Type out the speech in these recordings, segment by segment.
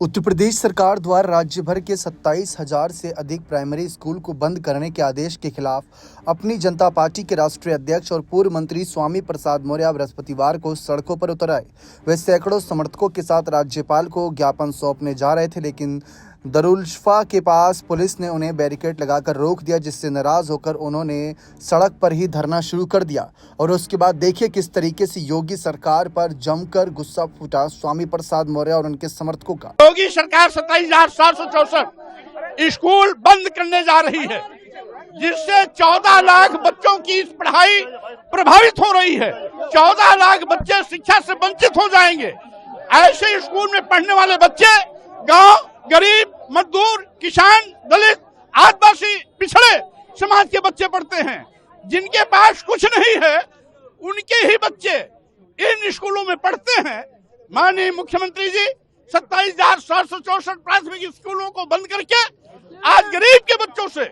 उत्तर प्रदेश सरकार द्वारा राज्य भर के 27,000 से अधिक प्राइमरी स्कूल को बंद करने के आदेश के खिलाफ अपनी जनता पार्टी के राष्ट्रीय अध्यक्ष और पूर्व मंत्री स्वामी प्रसाद मौर्य बृहस्पतिवार को सड़कों पर उतर आए। वे सैकड़ों समर्थकों के साथ राज्यपाल को ज्ञापन सौंपने जा रहे थे, लेकिन दरुल्फा के पास पुलिस ने उन्हें बैरिकेड लगाकर रोक दिया, जिससे नाराज होकर उन्होंने सड़क पर ही धरना शुरू कर दिया। और उसके बाद देखिए किस तरीके से योगी सरकार पर जमकर गुस्सा फूटा स्वामी प्रसाद मौर्य और उनके समर्थकों का। योगी सरकार 27,764 स्कूल बंद करने जा रही है, जिससे 14 लाख बच्चों की पढ़ाई प्रभावित हो रही है। 14 लाख बच्चे शिक्षा से वंचित हो जाएंगे। ऐसे स्कूल में पढ़ने वाले बच्चे गांव, गरीब, मजदूर, किसान, दलित, आदिवासी, पिछड़े समाज के बच्चे पढ़ते हैं। जिनके पास कुछ नहीं है उनके ही बच्चे इन स्कूलों में पढ़ते हैं। माननीय मुख्यमंत्री जी 27,764 प्राथमिक स्कूलों को बंद करके आज गरीब के बच्चों से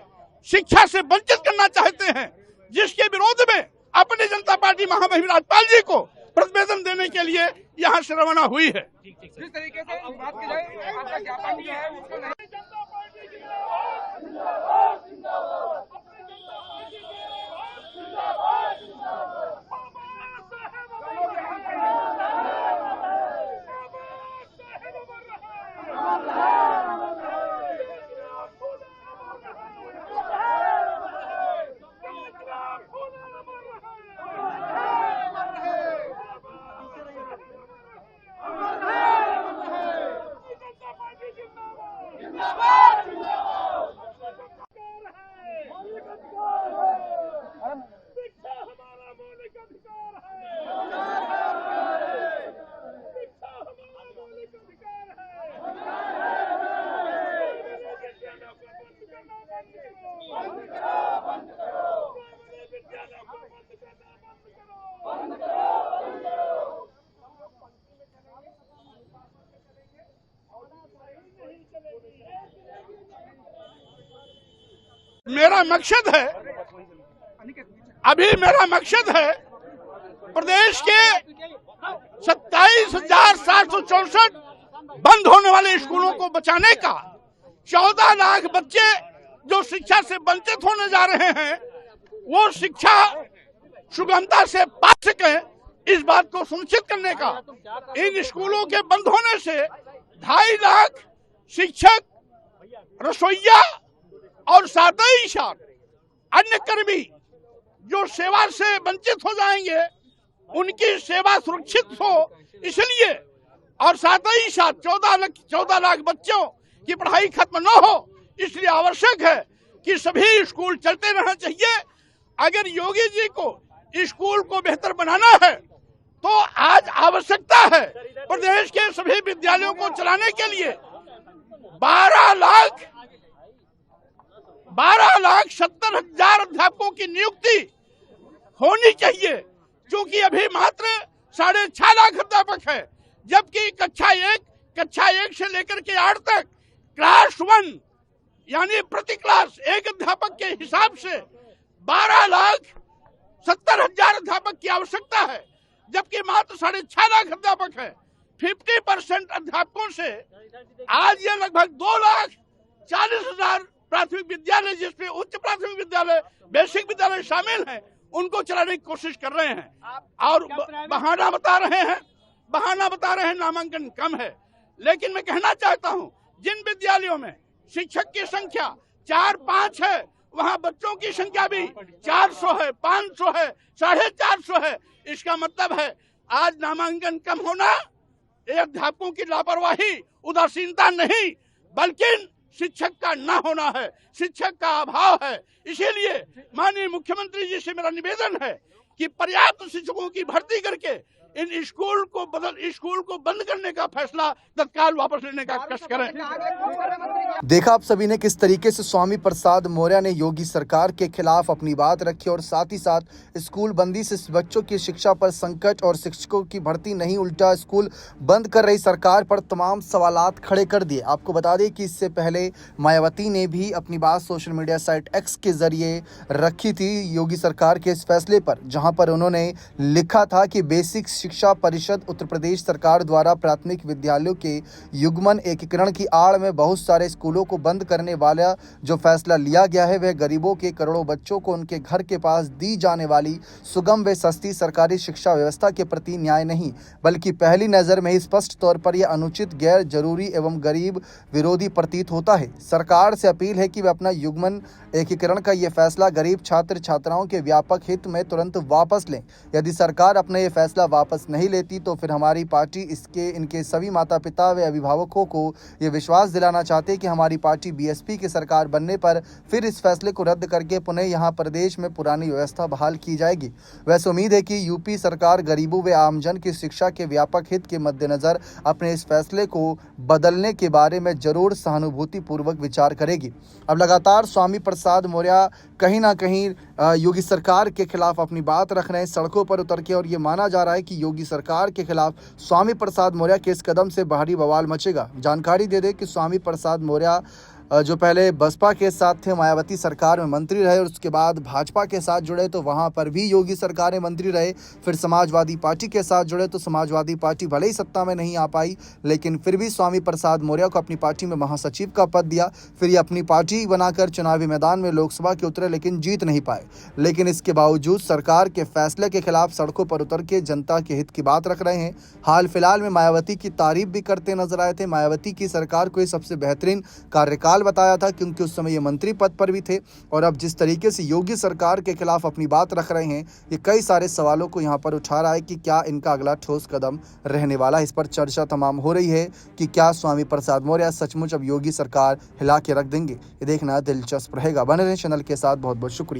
शिक्षा से वंचित करना चाहते हैं, जिसके विरोध में अपनी जनता पार्टी महामहिम राज्यपाल जी को प्रतिवेदन देने के लिए यहाँ से रवाना हुई है। जिस तरीके से बात की जाए, आपका ज्ञापन जो है उसको मेरा मकसद है प्रदेश के 27,764 बंद होने वाले स्कूलों को बचाने का। 14 लाख बच्चे जो शिक्षा से वंचित होने जा रहे हैं वो शिक्षा सुगमता से पा सके, इस बात को सुनिश्चित करने का। इन स्कूलों के बंद होने से 2.5 लाख शिक्षक, रसोइया और साथ ही साथ अन्य कर्मी जो सेवा से वंचित हो जाएंगे, उनकी सेवा सुरक्षित हो, इसलिए और साथ ही साथ 14 लाख बच्चों की पढ़ाई खत्म न हो, इसलिए आवश्यक है कि सभी स्कूल चलते रहना चाहिए। अगर योगी जी को स्कूल को बेहतर बनाना है तो आज आवश्यकता है प्रदेश के सभी विद्यालयों को चलाने के लिए 12,70,000 अध्यापकों की नियुक्ति होनी चाहिए, क्योंकि अभी मात्र 6.5 लाख अध्यापक है, जबकि कक्षा एक से लेकर के 8 तक क्लास 1 यानी प्रति क्लास एक अध्यापक के हिसाब से 12,70,000 अध्यापक की आवश्यकता है, जबकि मात्र 6.5 लाख अध्यापक है। 50% अध्यापकों से आज ये लगभग 2,40,000 प्राथमिक विद्यालय, जिसमें उच्च प्राथमिक विद्यालय, बेसिक विद्यालय शामिल हैं, उनको चलाने की कोशिश कर रहे हैं और बहाना बता रहे हैं नामांकन कम है। लेकिन मैं कहना चाहता हूं, जिन विद्यालयों में शिक्षक की संख्या 4-5 है, वहां बच्चों की संख्या भी 400 है, 500 है, 450 है। इसका मतलब है आज नामांकन कम होना ये अध्यापकों की लापरवाही, उदासीनता नहीं, बल्कि शिक्षक का ना होना है, शिक्षक का अभाव है। इसीलिए माननीय मुख्यमंत्री जी से मेरा निवेदन है कि पर्याप्त शिक्षकों की भर्ती करके इन स्कूल को बंद करने का फैसला तत्काल वापस लेने का कष्ट करें। देखा आप सभी ने किस तरीके से स्वामी प्रसाद मौर्य ने योगी सरकार के खिलाफ अपनी बात रखी और साथ ही साथ स्कूल बंदी से बच्चों की शिक्षा पर संकट और शिक्षकों की भर्ती नहीं, उल्टा स्कूल बंद कर रही सरकार पर तमाम सवालात खड़े कर दिए। आपको बता दें कि इससे पहले मायावती ने भी अपनी बात सोशल मीडिया साइट एक्स के जरिए रखी थी योगी सरकार के इस फैसले पर, जहां पर उन्होंने लिखा था कि बेसिक शिक्षा परिषद उत्तर प्रदेश सरकार द्वारा प्राथमिक विद्यालयों के युग्मन एकीकरण की आड़ में बहुत सारे स्कूलों को बंद करने वाला जो फैसला लिया गया है वह गरीबों के करोड़ों बच्चों को उनके घर के पास दी जाने वाली सुगम व सस्ती सरकारी शिक्षा व्यवस्था के प्रति न्याय नहीं, बल्कि पहली नज़र में ही स्पष्ट तौर पर यह अनुचित, गैर जरूरी एवं गरीब विरोधी प्रतीत होता है। सरकार से अपील है कि वे अपना युग्मन एकीकरण का यह फैसला गरीब छात्र छात्राओं के व्यापक हित में तुरंत वापस लें। यदि सरकार अपना ये फैसला वापस नहीं लेती तो फिर हमारी पार्टी इनके सभी माता पिता व अभिभावकों को ये विश्वास दिलाना चाहते हैं कि हमारी पार्टी बीएसपी की सरकार बनने पर फिर इस फैसले को रद्द करके पुनः यहाँ प्रदेश में पुरानी व्यवस्था बहाल की जाएगी। वैसे उम्मीद है कि यूपी सरकार गरीबों व आमजन की शिक्षा के व्यापक हित के मद्देनजर अपने इस फैसले को बदलने के बारे में जरूर सहानुभूति पूर्वक विचार करेगी। अब लगातार स्वामी प्रसाद मौर्य कहीं ना कहीं योगी सरकार के खिलाफ अपनी बात रख रहे हैं सड़कों पर उतर के, और ये माना जा रहा है कि योगी सरकार के खिलाफ स्वामी प्रसाद मौर्य के इस कदम से भारी बवाल मचेगा। जानकारी दे दें कि स्वामी प्रसाद मौर्य जो पहले बसपा के साथ थे, मायावती सरकार में मंत्री रहे और उसके बाद भाजपा के साथ जुड़े तो वहां पर भी योगी सरकार में मंत्री रहे। फिर समाजवादी पार्टी के साथ जुड़े तो समाजवादी पार्टी भले ही सत्ता में नहीं आ पाई, लेकिन फिर भी स्वामी प्रसाद मौर्य को अपनी पार्टी में महासचिव का पद दिया। फिर ये अपनी पार्टी बनाकर चुनावी मैदान में लोकसभा के उतरे लेकिन जीत नहीं पाए। लेकिन इसके बावजूद सरकार के फैसले के खिलाफ सड़कों पर उतर के जनता के हित की बात रख रहे हैं। हाल फिलहाल में मायावती की तारीफ भी करते नजर आए थे। मायावती की सरकार को ये सबसे बेहतरीन कार्यकाल बताया था क्योंकि उस समय ये मंत्री पद पर भी थे। और अब जिस तरीके से योगी सरकार के खिलाफ अपनी बात रख रहे हैं, ये कई सारे सवालों को यहाँ पर उठा रहा है कि क्या इनका अगला ठोस कदम रहने वाला है। इस पर चर्चा तमाम हो रही है कि क्या स्वामी प्रसाद मौर्य सचमुच अब योगी सरकार हिला के रख देंगे। ये देखना दिलचस्प रहेगा। बने रहें चैनल के साथ। बहुत बहुत शुक्रिया।